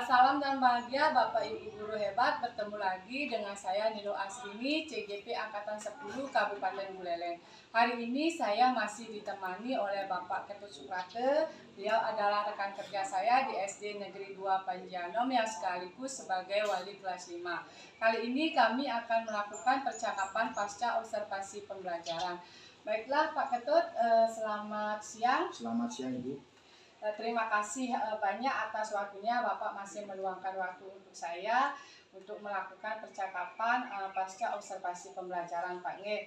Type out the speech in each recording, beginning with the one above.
Salam dan bahagia Bapak Ibu Guru hebat, bertemu lagi dengan saya Nilo Asrini, CGP Angkatan 10 Kabupaten Buleleng. Hari ini saya masih ditemani oleh Bapak Ketut Suprate. Beliau adalah rekan kerja saya di SD Negeri 2 Panjanom yang sekaligus sebagai wali kelas 5. Kali ini kami akan melakukan percakapan pasca observasi pembelajaran. Baiklah Pak Ketut, selamat siang. Selamat siang Ibu. Terima kasih banyak atas waktunya. Bapak masih meluangkan waktu untuk saya untuk melakukan percakapan pasca observasi pembelajaran Pak Nge.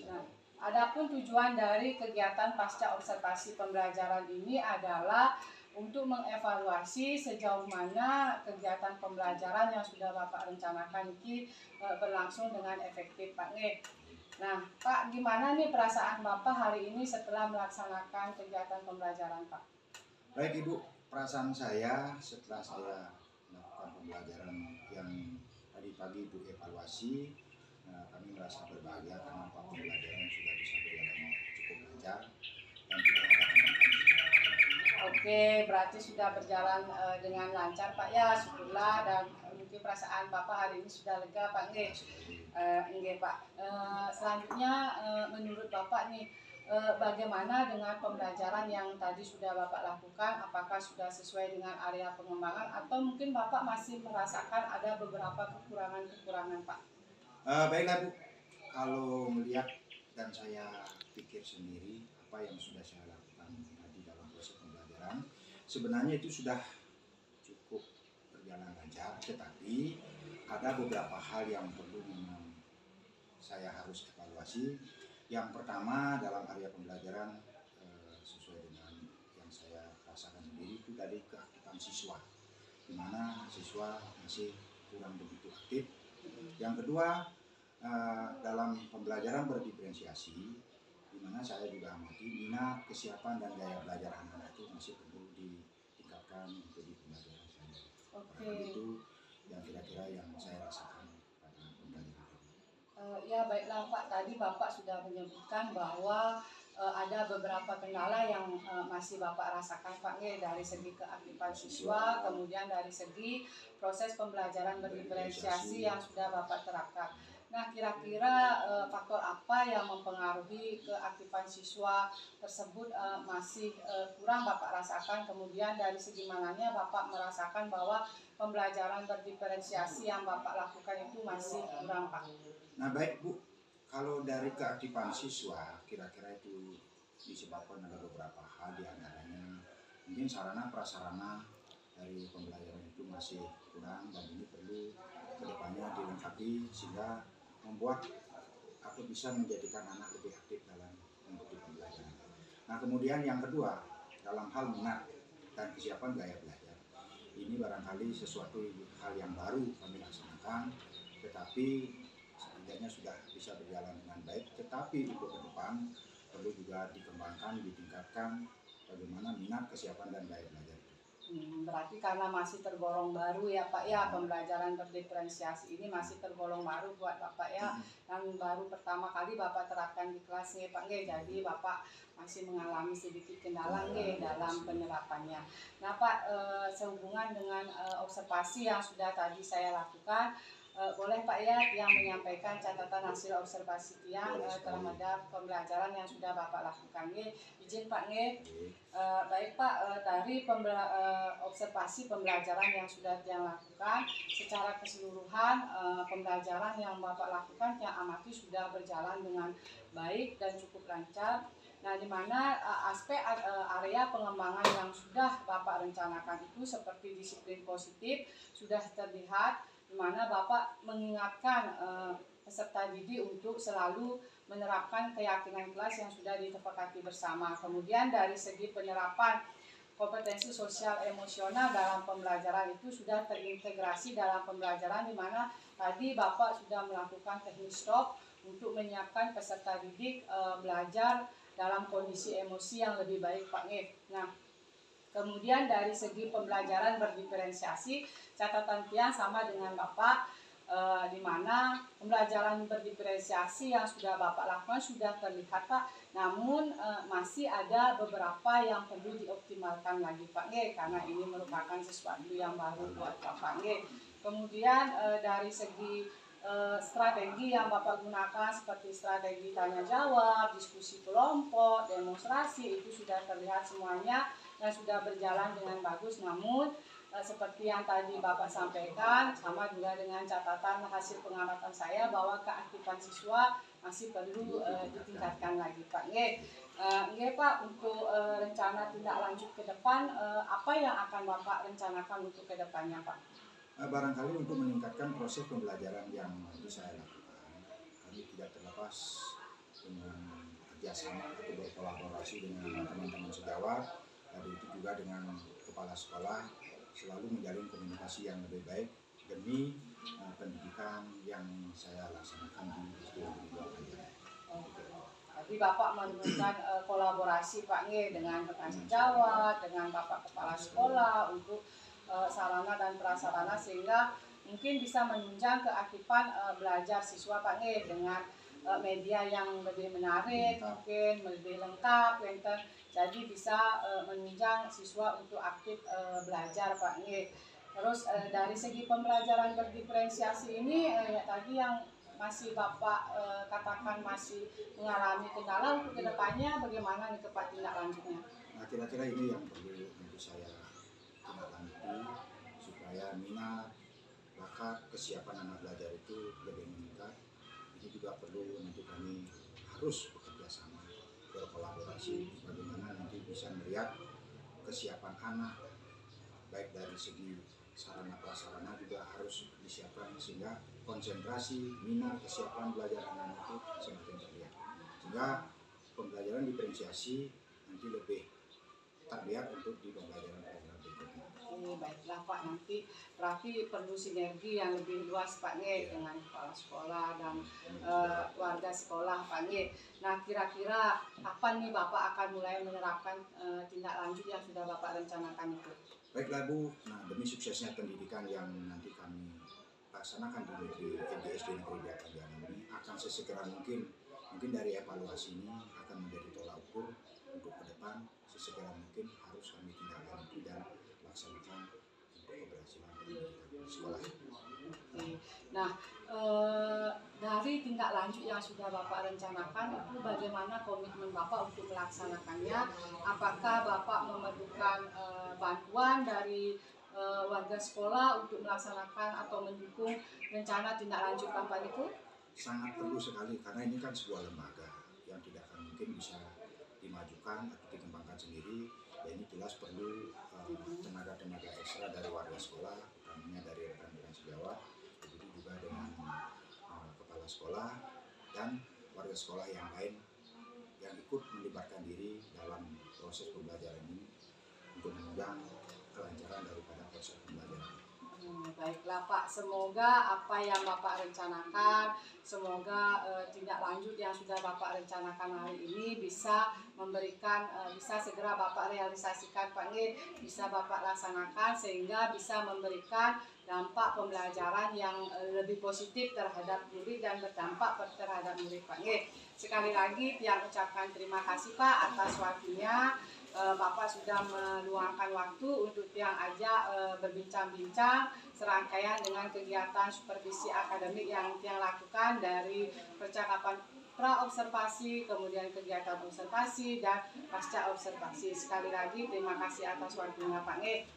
Nah, adapun tujuan dari kegiatan pasca observasi pembelajaran ini adalah untuk mengevaluasi sejauh mana kegiatan pembelajaran yang sudah Bapak rencanakan ini berlangsung dengan efektif Pak Nge. Nah, Pak, gimana nih perasaan Bapak hari ini setelah melaksanakan kegiatan pembelajaran Pak? Baik Ibu, perasaan saya setelah saya melakukan pembelajaran yang tadi pagi Ibu evaluasi, kami merasa berbahagia karena pembelajaran sudah bisa berjalan cukup lancar dan tidak ada hambatan. Oke, berarti sudah berjalan dengan lancar Pak ya, syukurlah, dan mungkin perasaan Bapak hari ini sudah lega Pak Nge. Nge Pak. Selanjutnya menurut Bapak nih, bagaimana dengan pembelajaran yang tadi sudah Bapak lakukan? Apakah sudah sesuai dengan area pengembangan atau mungkin Bapak masih merasakan ada beberapa kekurangan-kekurangan Pak? Baiklah Bu, kalau melihat dan saya pikir sendiri apa yang sudah saya lakukan tadi dalam proses pembelajaran, sebenarnya itu sudah cukup berjalan lancar, tetapi ada beberapa hal yang perlu memang saya harus evaluasi. Yang pertama dalam area pembelajaran sesuai dengan yang saya rasakan sendiri itu dari keaktifan siswa, di mana siswa masih kurang begitu aktif. Yang kedua dalam pembelajaran berdiferensiasi, di mana saya juga amati minat, kesiapan dan gaya belajar anak-anak itu masih perlu ditingkatkan untuk di pembelajaran saya. Itu yang kira-kira yang saya rasakan pada pembelajaran. Ya baiklah Pak, tadi Bapak sudah menyebutkan bahwa ada beberapa kendala yang masih Bapak rasakan Pak Nge, dari segi keaktifan siswa, kemudian dari segi proses pembelajaran berdiferensiasi yang sudah Bapak terapkan. Nah, kira-kira faktor apa yang mempengaruhi keaktifan siswa tersebut masih kurang Bapak rasakan, kemudian dari segi mananya Bapak merasakan bahwa pembelajaran berdiferensiasi yang Bapak lakukan itu masih kurang Pak? Nah baik Bu, kalau dari keaktifan siswa kira-kira itu disebabkan ada beberapa hal, diantaranya mungkin sarana prasarana dari pembelajaran itu masih kurang dan ini perlu kedepannya dilengkapi sehingga membuat atau bisa menjadikan anak lebih aktif dalam mengikuti pembelajaran. Nah kemudian yang kedua dalam hal minat dan kesiapan gaya belajar, ini barangkali sesuatu hal yang baru kami laksanakan, tetapi setidaknya sudah bisa berjalan dengan baik, tetapi untuk ke depan perlu juga dikembangkan, ditingkatkan bagaimana minat, kesiapan dan gaya belajar. Berarti karena masih tergolong baru ya Pak ya, pembelajaran berdiferensiasi ini masih tergolong baru buat Bapak ya, dan baru pertama kali Bapak terapkan di kelas nih Pak Nge, jadi Bapak masih mengalami sedikit kendala nih dalam penerapannya. Nah Pak, sehubungan dengan observasi yang sudah tadi saya lakukan, boleh Pak ya yang menyampaikan catatan hasil observasi Tiang terhadap pembelajaran yang sudah Bapak lakukan. Izin Pak Nge. Baik Pak, dari observasi pembelajaran yang sudah Tiang lakukan, secara keseluruhan pembelajaran yang Bapak lakukan Tiang amati sudah berjalan dengan baik dan cukup lancar. Nah, di mana aspek area pengembangan yang sudah Bapak rencanakan itu seperti disiplin positif sudah terlihat, di mana Bapak mengingatkan peserta didik untuk selalu menerapkan keyakinan kelas yang sudah disepakati bersama. Kemudian dari segi penerapan kompetensi sosial emosional dalam pembelajaran itu sudah terintegrasi dalam pembelajaran, di mana tadi Bapak sudah melakukan teknik stop untuk menyiapkan peserta didik belajar dalam kondisi emosi yang lebih baik Pak Nge. Nah, kemudian dari segi pembelajaran berdiferensiasi, catatan Tiang sama dengan Bapak, di mana pembelajaran berdiferensiasi yang sudah Bapak lakukan sudah terlihat Pak, namun masih ada beberapa yang perlu dioptimalkan lagi Pak Nge, karena ini merupakan sesuatu yang baru buat Bapak Nge. Kemudian dari segi strategi yang Bapak gunakan seperti strategi tanya jawab, diskusi kelompok, demonstrasi itu sudah terlihat semuanya dan sudah berjalan dengan bagus, namun seperti yang tadi Bapak sampaikan, sama juga dengan catatan hasil pengamatan saya bahwa keaktifan siswa masih perlu ditingkatkan lagi Pak. Nggih Pak, untuk rencana tindak lanjut ke depan, apa yang akan Bapak rencanakan untuk ke depannya Pak? Barangkali untuk meningkatkan proses pembelajaran yang nanti saya lakukan, kami tidak terlepas dengan kerjasama atau berkolaborasi dengan teman-teman sejawat, lalu itu juga dengan kepala sekolah, selalu menjalin komunikasi yang lebih baik demi pendidikan yang saya laksanakan di SD Negeri 2 Banjar. Jadi Bapak menemukan kolaborasi Pak Nge dengan rekan sejawat, dengan Bapak Kepala Sekolah untuk sarana dan prasarana sehingga mungkin bisa menunjang keaktifan belajar siswa Pak Nge dengan media yang lebih menarik, mungkin lebih lengkap, jadi bisa menunjang siswa untuk aktif belajar Pak Nge. Terus dari segi pembelajaran berdiferensiasi ini tadi yang masih Bapak katakan masih mengalami kendala, untuk kedepannya bagaimana nih Pak tindak lanjutnya? Nah, kira-kira ini yang perlu nanti saya tindak lanjuti supaya minat, bakat, kesiapan anak belajar itu lebih meningkat. Ini juga perlu nanti kami harus bekerja sama, berkolaborasi, bagaimana nanti bisa melihat kesiapan anak, baik dari segi sarana prasarana juga harus disiapkan sehingga konsentrasi, minat, kesiapan belajar anak itu semakin terlihat. Sehingga pembelajaran diferensiasi nanti lebih terlihat untuk di pembelajaran berikutnya. Baiklah Pak, nanti berarti perlu sinergi yang lebih luas Pak Nge dengan kepala sekolah dan warga sekolah Pak Nge. Nah, kira-kira kapan nih Bapak akan mulai menerapkan tindak lanjut yang sudah Bapak rencanakan itu? Baiklah Bu, nah demi suksesnya pendidikan yang nanti kami laksanakan di SD Negeri 2 Banjar ini akan sesegera mungkin dari evaluasi ini akan menjadi tolak ukur untuk ke depan, sesegera mungkin harus kami tindak lanjuti dan laksanakan untuk keberhasilan pendidikan sekolah. Nah, dari tindak lanjut yang sudah Bapak rencanakan itu bagaimana komitmen Bapak untuk melaksanakannya? Apakah Bapak memerlukan bantuan dari warga sekolah untuk melaksanakan atau mendukung rencana tindak lanjut Bapak itu? Sangat perlu sekali karena ini kan sebuah lembaga yang tidak akan mungkin bisa dimajukan atau dikembangkan sendiri. Ya ini jelas perlu tenaga-tenaga ekstra dari warga sekolah, utamanya dari rekan-rekan sejawat, begitu juga dengan kepala sekolah dan warga sekolah yang lain yang ikut melibatkan diri dalam proses pembelajaran ini untuk menunjang kelancaran daripada proses pembelajaran. Baiklah Pak, semoga apa yang Bapak rencanakan, semoga tindak lanjut yang sudah Bapak rencanakan hari ini bisa memberikan, bisa segera Bapak realisasikan Pak Nge, bisa Bapak laksanakan sehingga bisa memberikan dampak pembelajaran yang lebih positif terhadap murid dan berdampak terhadap murid Pak Nge. Sekali lagi Tiang ucapkan terima kasih Pak atas waktunya. Bapak sudah meluangkan waktu untuk Tiang ajak berbincang-bincang serangkaian dengan kegiatan supervisi akademik yang Tiang lakukan dari percakapan pra-observasi, kemudian kegiatan observasi dan pasca observasi. Sekali lagi terima kasih atas waktunya Pak Nge.